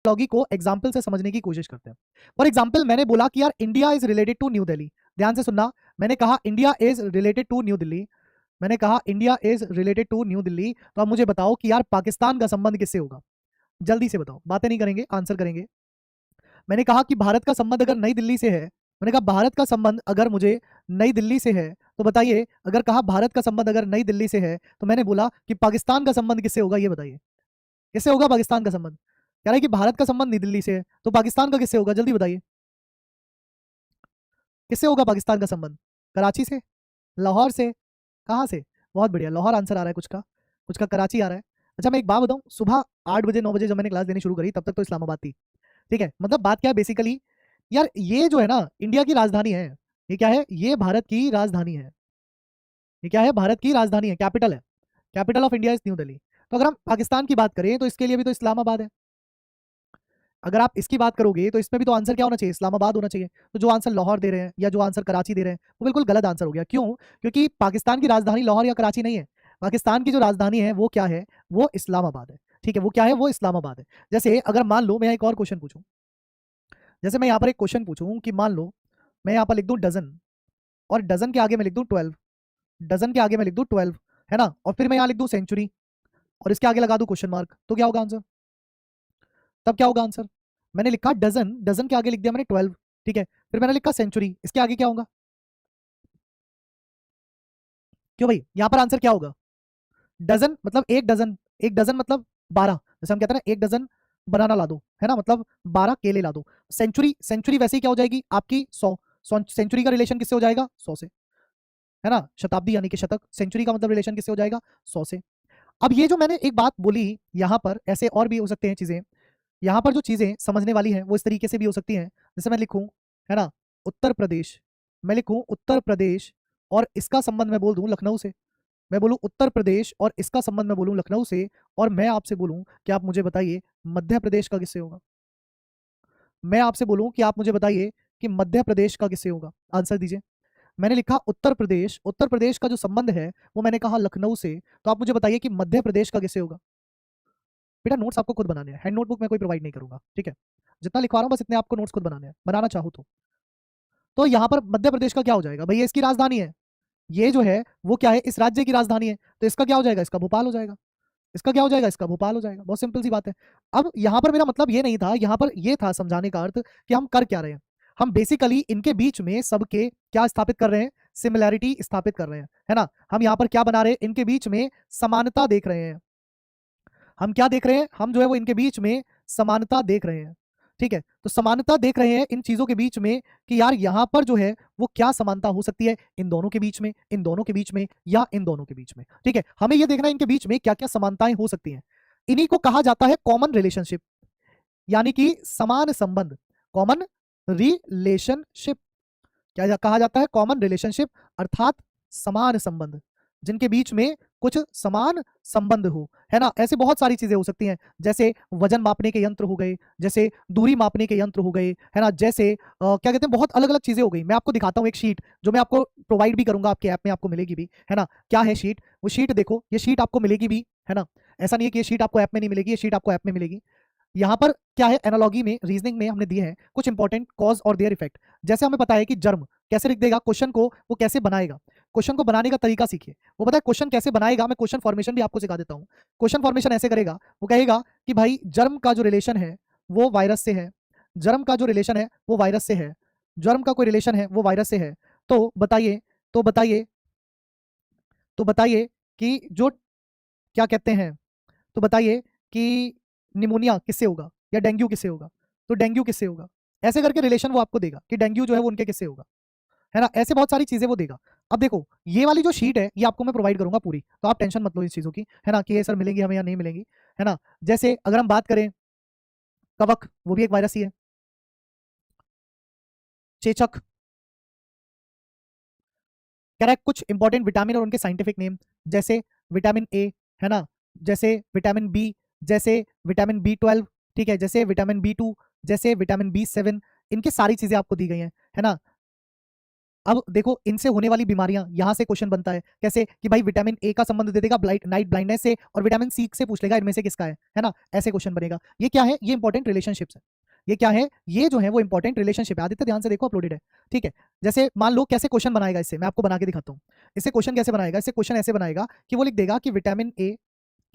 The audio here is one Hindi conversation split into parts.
एनालॉजी को एग्जाम्पल से समझने की कोशिश करते हैं। फॉर एग्जाम्पल मैंने बोला कि यार India is related to New Delhi. ध्यान से सुनना, मैंने कहा India is related to New Delhi. मैंने कहा India is related to New Delhi. तो अब मुझे बताओ कि यार पाकिस्तान का संबंध किससे होगा? जल्दी से बताओ, बातें नहीं करेंगे, आंसर करेंगे। मैंने कहा कि भारत का संबंध अगर नई दिल्ली से है, मैंने कहा भारत का संबंध अगर मुझे नई दिल्ली से है, तो बताइए, अगर कहा भारत का संबंध अगर नई दिल्ली से है, तो मैंने बोला कि पाकिस्तान का संबंध किससे होगा? ये बताइए, किससे होगा पाकिस्तान का संबंध? कह रहा है कि भारत का संबंध नई दिल्ली से है, तो पाकिस्तान का किससे होगा? जल्दी बताइए, किससे होगा पाकिस्तान का संबंध? कराची से? लाहौर से? कहाँ से? बहुत बढ़िया, लाहौर आंसर आ रहा है कुछ का कराची आ रहा है। अच्छा मैं एक बात बताऊं, सुबह 8 बजे 9 बजे जब मैंने क्लास देनी शुरू करी तब तक तो इस्लामाबाद थी। ठीक है, मतलब बात क्या है बेसिकली, यार ये जो है ना इंडिया की राजधानी है। ये क्या है? ये भारत की राजधानी है। ये क्या है? भारत की राजधानी है, कैपिटल है। Capital of India is new Delhi. तो अगर हम पाकिस्तान की बात करें तो इसके लिए भी तो इस्लामाबाद है। अगर आप इसकी बात करोगे तो इसमें भी तो आंसर क्या होना चाहिए? इस्लामाबाद होना चाहिए। तो जो आंसर लाहौर दे रहे हैं या जो आंसर कराची दे रहे हैं वो बिल्कुल गलत आंसर हो गया। क्यों? क्योंकि पाकिस्तान की राजधानी लाहौर या कराची नहीं है। पाकिस्तान की जो राजधानी है वो क्या है? वो इस्लामाबाद है। ठीक है, वो क्या है? वो इस्लामाबाद है। जैसे अगर मान लो मैं एक और क्वेश्चन पूछूं, जैसे मैं यहाँ पर एक क्वेश्चन पूछूं कि मान लो मैं यहाँ पर लिख दूं डजन, और डजन के आगे मैं लिख दूं 12, डजन के आगे मैं लिख दूं 12, है ना, और फिर मैं यहाँ लिख दूं सेंचुरी, और इसके आगे लगा दूं क्वेश्चन मार्क, तो क्या होगा आंसर? तब क्या होगा आंसर? मैंने लिखा डजन, डजन के आगे लिख दिया मैंने 12, ठीक है, फिर मैंने लिखा सेंचुरी, इसके आगे क्या होगा? क्यों भाई, यहाँ पर आंसर क्या होगा? डजन मतलब एक डजन, एक डजन मतलब 12, जैसे हम कहते हैं ना एक डजन बनाना ला दो, है ना, मतलब 12 केले ला दो। सेंचुरी, सेंचुरी वैसे ही क्या हो जाएगी आपकी? 100। सेंचुरी का रिलेशन किससे हो जाएगा? 100 से, है ना, शताब्दी यानी कि शतक, सेंचुरी का मतलब रिलेशन किससे हो जाएगा? 100 से। अब ये जो मैंने एक बात बोली, यहाँ पर ऐसे और भी हो सकते हैं चीजें। यहाँ पर जो चीजें समझने वाली हैं वो इस तरीके से भी हो सकती हैं, जैसे मैं लिखूं, है ना, उत्तर प्रदेश, मैं लिखूं उत्तर प्रदेश, और इसका संबंध मैं बोल दूं लखनऊ से। मैं बोलूं उत्तर प्रदेश और इसका संबंध मैं बोलूं लखनऊ से, और मैं आपसे बोलूं कि आप मुझे बताइए मध्य प्रदेश का किससे होगा? मैं आपसे बोलूं कि आप मुझे बताइए कि मध्य प्रदेश का किससे होगा? आंसर दीजिए। मैंने लिखा उत्तर प्रदेश, उत्तर प्रदेश का जो संबंध है वो मैंने कहा लखनऊ से, तो आप मुझे बताइए कि मध्य प्रदेश का किससे होगा? बेटा नोट्स आपको खुद बनाने हैं, हैंड नोटबुक मैं कोई प्रोवाइड नहीं करूंगा, ठीक है? जितना लिखवा रहा हूं बस इतने आपको नोट्स खुद बनाने हैं, बनाना चाहो तो यहाँ पर मध्य प्रदेश का क्या हो जाएगा? भैया इसकी राजधानी है, ये जो है वो क्या है? इस राज्य की राजधानी है, तो इसका क्या हो जाएगा? इसका भोपाल हो जाएगा। इसका क्या हो जाएगा? इसका भोपाल हो जाएगा। बहुत सिंपल सी बात है। अब यहाँ पर मेरा मतलब ये नहीं था, यहाँ पर ये था समझाने का अर्थ कि हम कर क्या रहे हैं। हम बेसिकली इनके बीच में सबके क्या स्थापित कर रहे हैं? सिमिलैरिटी स्थापित कर रहे हैं, है ना। हम यहाँ पर क्या बना रहे हैं? इनके बीच में समानता देख रहे हैं। हम क्या देख रहे हैं? हम जो है वो इनके बीच में समानता देख रहे हैं। ठीक है, तो समानता देख रहे हैं इन चीजों के बीच में कि यार यहाँ पर जो है वो क्या समानता हो सकती है इन दोनों के बीच में, इन दोनों के बीच में, या इन दोनों के बीच में। ठीक है, हमें ये देखना है इनके बीच में क्या क्या समानताएं हो सकती हैं। इन्हीं को कहा जाता है कॉमन रिलेशनशिप, यानी कि समान संबंध, कॉमन रिलेशनशिप। क्या कहा जाता है? कॉमन रिलेशनशिप, अर्थात समान संबंध, जिनके बीच में कुछ समान संबंध हो, है ना। ऐसे बहुत सारी चीजें हो सकती हैं, जैसे वजन मापने के यंत्र हो गए, जैसे दूरी मापने के यंत्र हो गए, है ना, जैसे क्या कहते हैं, बहुत अलग अलग चीजें हो गई। मैं आपको दिखाता हूँ एक शीट जो मैं आपको प्रोवाइड भी करूंगा, आपके ऐप में आपको मिलेगी भी, है ना। क्या है शीट? वो शीट देखो, ये शीट आपको मिलेगी भी, है ना। ऐसा नहीं है कि ये शीट आपको ऐप में नहीं मिलेगी, ये शीट आपको ऐप में मिलेगी। यहाँ पर क्या है? एनालॉगी में, रीजनिंग में हमने दिए हैं कुछ इंपॉर्टेंट कॉज और देयर इफेक्ट। जैसे हमें पता है कि जर्म कैसे लिख देगा, क्वेश्चन को वो कैसे बनाएगा, क्वेश्चन को बनाने का तरीका सीखिए। वो पता है क्वेश्चन कैसे बनाएगा, मैं क्वेश्चन फॉर्मेशन भी आपको सिखा देता हूँ। क्वेश्चन फॉर्मेशन ऐसे करेगा, वो कहेगा कि भाई जर्म का जो रिलेशन है वो वायरस से है, जर्म का जो रिलेशन है वो वायरस से है, जर्म का कोई रिलेशन है वो वायरस से है। तो बताइए, तो बताइए, तो बताइए कि जो क्या कहते हैं, तो बताइए कि निमोनिया किससे होगा या डेंगू किससे होगा? तो डेंगू किससे होगा? ऐसे करके रिलेशन वो आपको देगा कि डेंगू जो है वो उनके किससे होगा, है ना। ऐसे बहुत सारी चीजें वो देगा। अब देखो ये वाली जो शीट है ये आपको मैं प्रोवाइड करूंगा पूरी, तो आप टेंशन मत लो इस चीजों की, है ना, कि ये सर मिलेंगी हमें या नहीं मिलेंगी, है ना। जैसे अगर हम बात करें कवक, वो भी एक वायरस ही है। चेचक, कह रहा है कुछ इंपॉर्टेंट विटामिन और उनके साइंटिफिक नेम, जैसे विटामिन ए, है ना, जैसे विटामिन बी, जैसे विटामिन B12, ठीक है, जैसे विटामिन B2, जैसे विटामिन B7, इनकी सारी चीजें आपको दी गई हैं, है ना। अब देखो इनसे होने वाली बीमारियां, यहां से क्वेश्चन बनता है कैसे कि भाई विटामिन ए का संबंध दे देगा नाइट ब्लाइंडनेस से, और विटामिन सी से पूछ लेगा इनमें से किसका है ना, ऐसे क्वेश्चन बनेगा। ये क्या है, ये इंपॉर्टेंट रिलेशनशिप्स है। ये क्या है, ये जो है वो इंपॉर्टेंट रिलेशनशिप है। आदित्य ध्यान से देखो, अपलोडेड है, ठीक है। जैसे मान लो कैसे क्वेश्चन बनाएगा, इससे मैं आपको बना के दिखाता हूँ। इससे क्वेश्चन कैसे बनाएगा, इससे क्वेश्चन ऐसे बनाएगा कि वो लिख देगा कि विटामिन ए,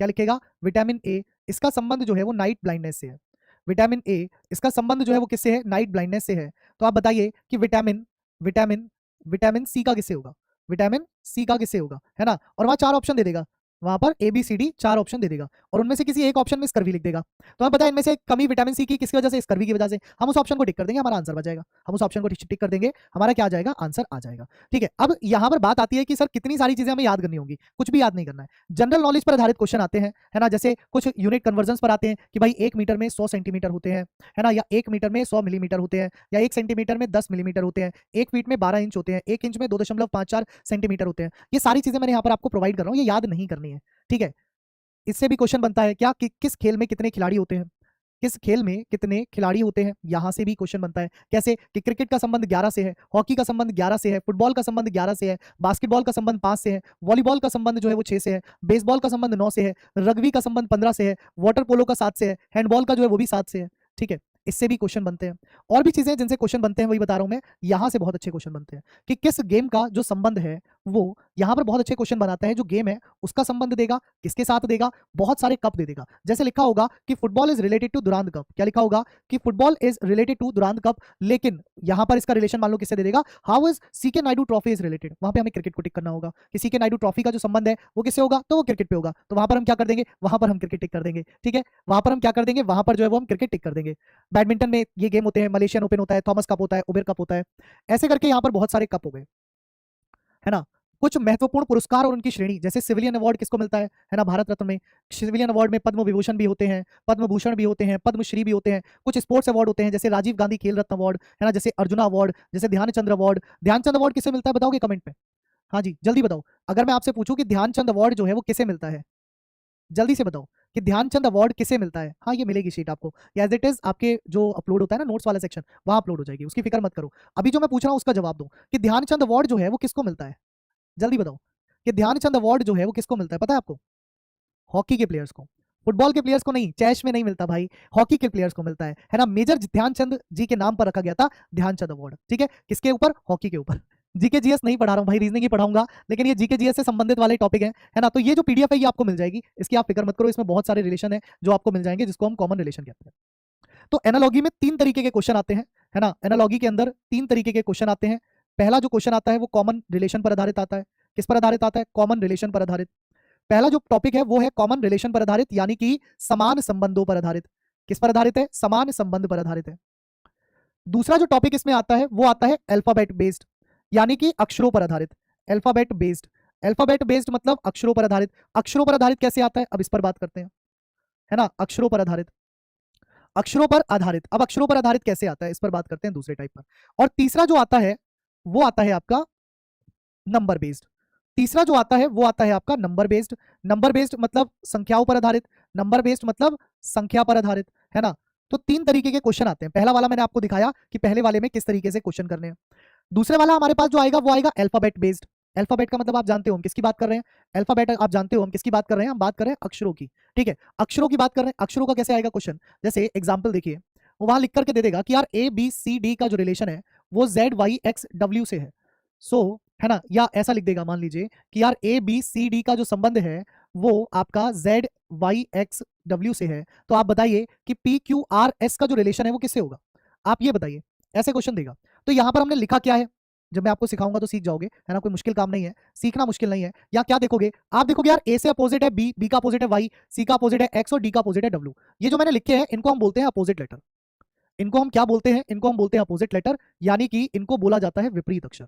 क्या लिखेगा, विटामिन ए, इसका संबंध जो है वो नाइट ब्लाइंडनेस से है। विटामिन ए, इसका संबंध जो है वो किससे है, नाइट ब्लाइंडनेस से है। तो आप बताइए कि विटामिन विटामिन विटामिन सी का किससे होगा, विटामिन सी का किससे होगा, है ना। और वहां 4 ऑप्शन दे देगा, वहां पर A B C D 4 option दे देगा, और उनमें से किसी एक ऑप्शन में स्कर्वी लिख देगा। तो हमें पता है इनमें से कमी विटामिन सी की किसकी वजह से, स्कर्वी की वजह से। हम उस ऑप्शन को टिक कर देंगे, हमारा आंसर बच जाएगा। हम उस ऑप्शन को टिक कर देंगे, हमारा क्या आ जाएगा, आंसर आ जाएगा। ठीक है, अब यहां पर बात आती है कि सर कितनी सारी चीजें हमें याद करनी होंगी, कुछ भी याद नहीं करना है। जनरल नॉलेज पर आधारित क्वेश्चन आते हैं, है ना। जैसे कुछ यूनिट कन्वर्जन पर आते हैं कि भाई 1 मीटर में 100 सेंटीमीटर होते हैं, है ना, या 1 मीटर में 100 मिलीमीटर होते हैं, या 1 सेंटीमीटर में 10 मिलीमीटर होते हैं, 1 फीट में 12 इंच होते हैं, 1 इंच में 2.54 सेंटीमीटर होते हैं। ये सारी चीजें मैंने यहाँ पर आपको प्रोवाइड कर रहा हूँ, ये याद नहीं करनी है। ठीक है, इससे भी क्वेश्चन बनता है क्या कि किस खेल में कितने खिलाड़ी होते हैं, किस खेल में कितने खिलाड़ी होते हैं, यहां से भी क्वेश्चन बनता है। कैसे कि क्रिकेट का संबंध 11 से है, हॉकी का संबंध 11 से है, फुटबॉल का संबंध 11 से है, बास्केटबॉल का संबंध 5 से है, वॉलीबॉल का संबंध जो है वो 6 से है, बेसबॉल का संबंध 9 से है, रग्बी का संबंध 15 से है, वाटर पोलो का 7 से है, हैंडबॉल का जो है वो भी 7 से है। ठीक है, इससे भी क्वेश्चन बनते हैं। और भी चीजें जिनसे क्वेश्चन बनते हैं वही बता रहा हूं मैं, यहां से बहुत अच्छे क्वेश्चन बनते हैं कि किस गेम का जो संबंध है वो यहां पर बहुत अच्छे क्वेश्चन बनाता है। जो गेम है उसका संबंध देगा, किसके साथ देगा, बहुत सारे कप दे देगा। जैसे लिखा होगा कि football is related to Durand Cup, क्या लिखा होगा कि football is related to Durand Cup, लेकिन यहां पर इसका रिलेशन मान लो किससे दे देगा, how is CK Naidu trophy is related, वहां पे हमें क्रिकेट को टिक करना होगा कि सीके नायडू ट्रॉफी का जो संबंध है वो किससे होगा, तो वो क्रिकेट पे होगा। तो वहां पर हम क्या कर देंगे, वहां पर हम क्रिकेट टिक कर देंगे। ठीक है, वहां पर हम क्या कर देंगे, वहां पर जो है वो हम क्रिकेट टिक कर देंगे। बैडमिंटन में ये गेम होते हैं, मलेशियन ओपन होता है, थॉमस कप होता है, उबेर कप होता है, ऐसे करके यहाँ पर बहुत सारे कप हो गए, है ना। कुछ महत्वपूर्ण पुरस्कार और उनकी श्रेणी, जैसे सिविलियन अवार्ड किसको मिलता है ना, भारत रत्न में। सिविलियन अवार्ड में पद्म विभूषण भी होते हैं, पद्म भूषण भी होते हैं, पद्मश्री भी होते हैं। कुछ स्पोर्ट्स अवार्ड होते हैं, जैसे राजीव गांधी खेल रत्न अवार्ड, है ना, जैसे अर्जुना अवार्ड, जैसे ध्यानचंद्र अवार्ड। ध्यानचंद अवार्ड किसे मिलता है बताओगे कमेंट में, हाँ जी जल्दी बताओ। अगर मैं आपसे पूछूं कि ध्यानचंद अवार्ड जो है वो किसे मिलता है, जल्दी से बताओ कि ध्यानचंद अवार्ड किसे मिलता है। हाँ, ये मिलेगी शीट आपको, एज इट इज आपके जो अपलोड होता है ना नोट्स वाला सेक्शन, वहां अपलोड हो जाएगी, उसकी फिक्र मत करो। अभी जो मैं पूछ रहा हूँ उसका जवाब दो कि ध्यानचंद अवार्ड जो है वो किसको मिलता है, जल्दी बताओ कि ध्यानचंद अवार्ड जो है वो किसको मिलता है, पता है आपको, हॉकी के प्लेयर्स को, फुटबॉल के प्लेयर्स को नहीं, चैश में नहीं मिलता भाई, हॉकी के प्लेयर्स को मिलता है ना। मेजर ध्यानचंद जी के नाम पर रखा गया था ध्यानचंद अवार्ड। ठीक है, किसके ऊपर, हॉकी के ऊपर। जीके जीएस नहीं पढ़ा रहा हूँ भाई, रीजनिंग ही पढ़ाऊंगा, लेकिन ये जीके जीएस से संबंधित वाले टॉपिक है ना। तो ये जो पीडीएफ है ये आपको मिल जाएगी, इसकी आप फिक्र मत करो, इसमें बहुत सारे रिलेशन है जो आपको मिल जाएंगे, जिसको हम कॉमन रिलेशन कहते हैं। तो एनालॉगी में 3 तरीके के क्वेश्चन आते हैं, है ना। एनालॉगी के अंदर 3 तरीके के क्वेश्चन आते हैं। पहला जो क्वेश्चन आता है वो कॉमन रिलेशन पर आधारित आता है। किस पर आधारित आता है, कॉमन रिलेशन पर आधारित। पहला जो टॉपिक है वो है कॉमन रिलेशन पर आधारित, यानी कि समान संबंधों पर आधारित। किस पर आधारित है, समान संबंध पर आधारित है। दूसरा जो टॉपिक इसमें आता है वो आता है अल्फाबेट बेस्ड, यानी कि अक्षरों पर आधारित। अल्फाबेट बेस्ड, अल्फाबेट बेस्ड मतलब अक्षरों पर आधारित। अक्षरों पर आधारित कैसे आता है, अब इस पर बात करते हैं, है ना। अक्षरों पर आधारित, अक्षरों पर आधारित, अब अक्षरों पर आधारित कैसे आता है इस पर बात करते हैं दूसरे टाइप पर। और तीसरा जो आता है वो आता है आपका नंबर बेस्ड। तीसरा जो आता है वो आता है आपका नंबर बेस्ड। नंबर बेस्ड मतलब संख्याओं पर आधारित, नंबर बेस्ड मतलब संख्या पर आधारित, है ना। तो 3 तरीके के क्वेश्चन आते हैं। पहला वाला मैंने आपको दिखाया कि पहले वाले में किस तरीके से क्वेश्चन करने हैं। दूसरे वाला हमारे पास जो आएगा वो आएगा अल्फाबेट बेस्ड। अल्फाबेट का मतलब आप जानते हो हम किसकी बात कर रहे हैं, अल्फाबेट आप जानते हो हम किसकी बात कर रहे हैं, हम बात कर रहे हैं अक्षरों की। ठीक है, अक्षरों की बात कर रहे हैं। अक्षरों का कैसे आएगा क्वेश्चन, जैसे एग्जाम्पल देखिए, वो वहां लिख करके दे देगा कि यार ए बी सी डी का जो रिलेशन है वो जेड वाई एक्स डब्ल्यू से है। सो है ना, या ऐसा लिख देगा मान लीजिए कि यार ए बी सी डी का जो संबंध है वो आपका जेड वाई एक्स डब्ल्यू से है। तो आप बताइए कि पी क्यू आर एस का जो रिलेशन है वो किससे होगा, आप ये बताइए, ऐसे क्वेश्चन देगा। तो यहां पर हमने लिखा क्या है, जब मैं आपको सिखाऊंगा तो सीख जाओगे, है ना, कोई मुश्किल काम नहीं है, सीखना मुश्किल नहीं है। या क्या देखोगे, आप देखोगे यार ए से अपोजिट है बी, बी का अपोजिट है वाई, सी का अपोजिट है एक्स और डी का अपोजिट है डब्ल्यू। ये जो मैंने लिखे हैं इनको हम बोलते हैं अपोजिट लेटर। इनको हम क्या बोलते हैं, इनको हम बोलते हैं अपोजिट लेटर, यानी कि इनको बोला जाता है विपरीत अक्षर।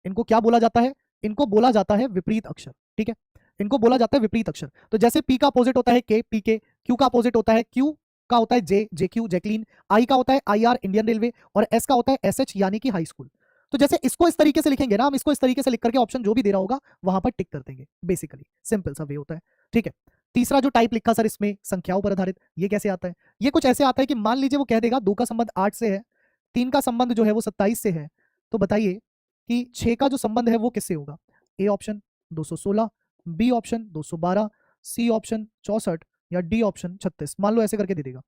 इनको क्या बोला जाता है, इनको बोला जाता है विपरीत अक्षर। ठीक है, इनको बोला जाता है विपरीत अक्षर। तो जैसे पी का अपोजिट होता है के, पी के, क्यू का अपोजिट होता है क्यू का होता है जे, जे क्यू जैकलीन, आई का होता है आई आर इंडियन रेलवे, और एस का होता है एस एच यानी कि हाई स्कूल। तो जैसे इसको इस तरीके से लिखेंगे ना हम, इसको इस तरीके से लिख करके ऑप्शन जो भी दे रहा होगा वहां पर टिक कर देंगे, बेसिकली सिंपल सा वे होता है। ठीक है, तीसरा जो टाइप लिखा सर इसमें संख्याओं पर आधारित, ये कैसे आता है, ये कुछ ऐसे आता है कि मान लीजिए वो कह देगा 2 का संबंध 8 से है, 3 का संबंध जो है वो 27 से है। तो बताइए कि 6 का जो संबंध है वो किससे होगा? A option 216, B option 212, C option 64 या डी ऑप्शन 36। मान लो ऐसे करके दे देगा।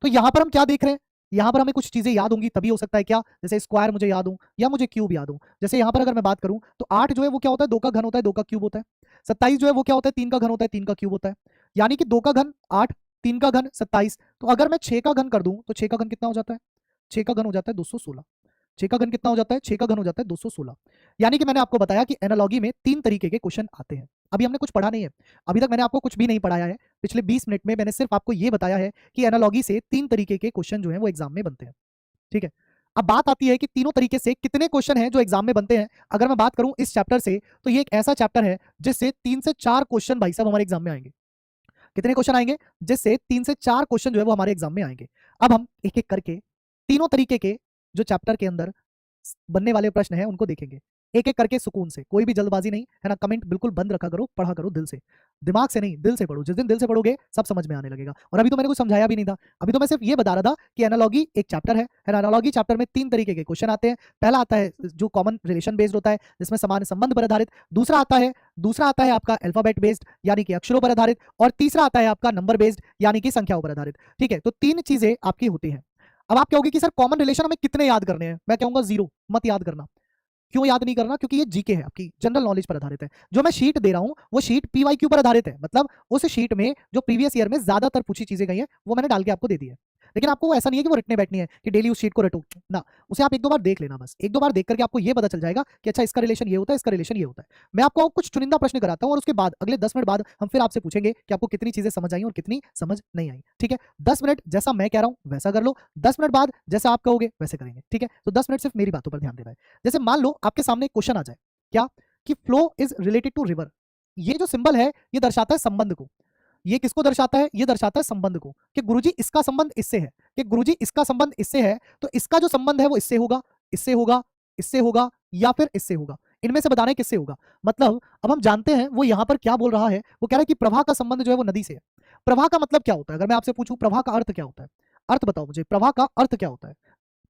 तो यहां पर हम क्या देख रहे हैं? यहां पर हमें कुछ चीजें याद होंगी तभी हो सकता है क्या? जैसे स्क्वायर मुझे याद हो या मुझे क्यूब याद हो। जैसे यहां पर अगर मैं बात करूं तो 8 जो है वो क्या होता है? 2 का घन होता है, 2 का क्यूब होता है। 27 जो है वो क्या होता है? 3 का घन होता है, 3 का क्यूब होता है। यानी कि 2 का घन 8, 3 का घन 27। तो अगर मैं 6 का घन कर दूं तो 6 का घन कितना हो जाता है? 6 का घन हो जाता है 216। 6 का घन कितना हो जाता है? 6 का घन हो जाता है 216। यानी कि मैंने आपको बताया कि एनालॉजी में 3 तरीके के क्वेश्चन आते हैं। अभी हमने कुछ पढ़ा नहीं है, अभी तक मैंने आपको कुछ भी नहीं पढ़ाया है। पिछले 20 मिनट में मैंने सिर्फ आपको ये बताया है कि एनालॉजी से 3 तरीके के क्वेश्चन जो है वो एग्जाम में बनते हैं। ठीक है, अब बात आती है कि तीनों तरीके से कितने क्वेश्चन हैं जो एग्जाम में बनते हैं। अगर मैं बात करूं इस चैप्टर से तो ये एक ऐसा चैप्टर है जिससे 3 से 4 क्वेश्चन भाई साहब हमारे एग्जाम में आएंगे। कितने क्वेश्चन आएंगे? जिससे 3 से 4 क्वेश्चन जो है वो हमारे एग्जाम में आएंगे। अब हम एक एक करके तीनों तरीके के जो चैप्टर के अंदर बनने वाले प्रश्न हैं उनको देखेंगे एक एक करके, सुकून से, कोई भी जल्दबाजी नहीं है ना। कमेंट बिल्कुल बंद रखा करो, पढ़ा करो दिल से, दिमाग से नहीं, दिल से पढ़ो। जिस दिन दिल से पढ़ोगे सब समझ में आने लगेगा। और अभी तो मैंने कुछ समझाया भी नहीं था, अभी तो मैं सिर्फ ये बता रहा था कि एनालॉजी एक चैप्टर है ना। एनालॉजी चैप्टर में 3 तरीके के क्वेश्चन आते हैं। पहला आता है जो कॉमन रिलेशन बेस्ड होता है, जिसमें समान संबंध पर आधारित। दूसरा आता है आपका अल्फाबेट बेस्ड यानी कि अक्षरों पर आधारित। और तीसरा आता है आपका नंबर बेस्ड यानी कि संख्याओं पर आधारित। ठीक है, तो 3 चीजें आपकी होती हैं। अब आप कहोगे कि सर कॉमन रिलेशन हमें कितने याद करने हैं? मैं कहूंगा 0 मत याद करना। क्यों याद नहीं करना? क्योंकि ये जीके है, आपकी जनरल नॉलेज पर आधारित है। जो मैं शीट दे रहा हूं वो शीट पीवाईक्यू पर आधारित है, मतलब उस शीट में जो प्रीवियस ईयर में ज्यादातर पूछी चीजें गई हैं वो मैंने डाल के आपको दे दी है। लेकिन आपको वो ऐसा नहीं है कि वो रटने बैठनी है कि डेली उस शीट को रटो ना। उसे आप एक दो बार देख लेना, बस एक दो बार देख करके आपको ये पता चल जाएगा कि अच्छा इसका रिलेशन ये होता है, इसका रिलेशन ये होता है। मैं आपको कुछ चुनिंदा प्रश्न कराता हूं और उसके बाद अगले 10 मिनट बाद हम फिर आपसे पूछेंगे कि आपको कितनी चीजें समझ आई और कितनी समझ नहीं आई। ठीक है, 10 मिनट जैसा मैं कह रहा हूं वैसा कर लो, 10 मिनट बाद जैसा आप कहोगे वैसे करेंगे। ठीक है, तो 10 मिनट सिर्फ मेरी बातों पर ध्यान देना है। जैसे मान लो आपके सामने एक क्वेश्चन आ जाए, क्या कि flow is related to river. ये जो सिंबल है ये दर्शाता है संबंध को। ये किसको दर्शाता है? ये दर्शाता है संबंध को, कि गुरुजी इसका संबंध इससे है, कि गुरुजी इसका संबंध इससे है, तो इसका जो संबंध है वो इससे होगा, इससे होगा, इससे होगा या फिर इससे होगा। इनमें से बताना है किससे होगा। मतलब अब हम जानते हैं वो यहां पर क्या बोल रहा है। वो कह रहा है कि प्रवाह का संबंध जो है वो नदी से है। प्रवाह का मतलब क्या होता है? अगर मैं आपसे पूछूं प्रवाह का अर्थ क्या होता है, अर्थ बताओ मुझे, प्रवाह का अर्थ क्या होता है?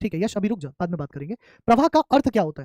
ठीक है यश, अभी रुक जा, बाद में बात करेंगे। प्रवाह का अर्थ क्या होता है?